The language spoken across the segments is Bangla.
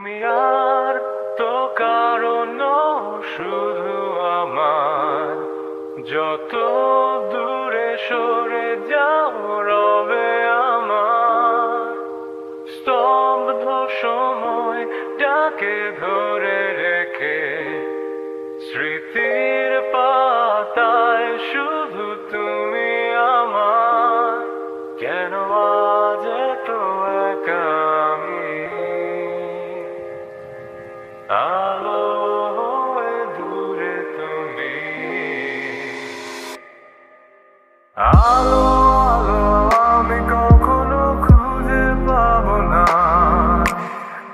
তুমি আর তো কারণ শুধু আমার, যত দূরে সরে যাও রবে আমার স্তব্ধ সময়টাকে ধরে রেখে। স্মৃতির পাতায় শুধু তুমি আমার, কেন আজ এত একা আমি? আলো হয়ে দূরে তুমি, আলো আলো আমি কখনো খুঁজে পাবো না।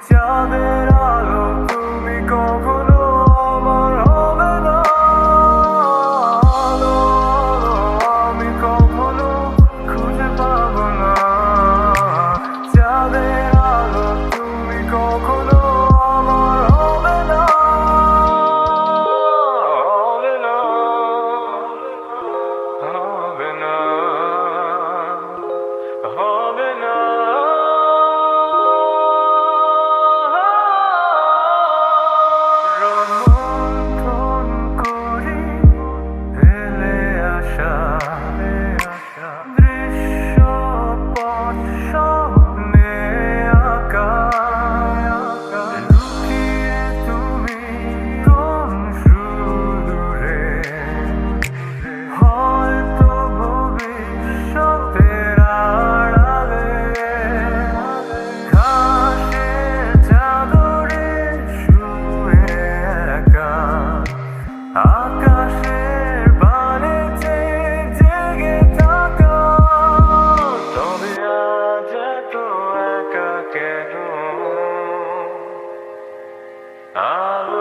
চাঁদের আলো তুমি কখনো আমার হবে না। আলো আলো আমি কখনো খুঁজে পাবো না। চাঁদের আলো তুমি কখনো আমার হবে না। হবে না, হবে না, হবে না। রোমন্থন করি হেলে আসা দৃশ্যপট স্বপ্নে আঁকা। লুকিয়ে তুমি কোন সুদূরে, হয়তো ভবিষ্যতের আড়ালে। ঘাসের চাদরে শুয়ে একা, আকাশের বানে চেয়ে জেগে থাকা। তবে আজ এত একা কেন? আলো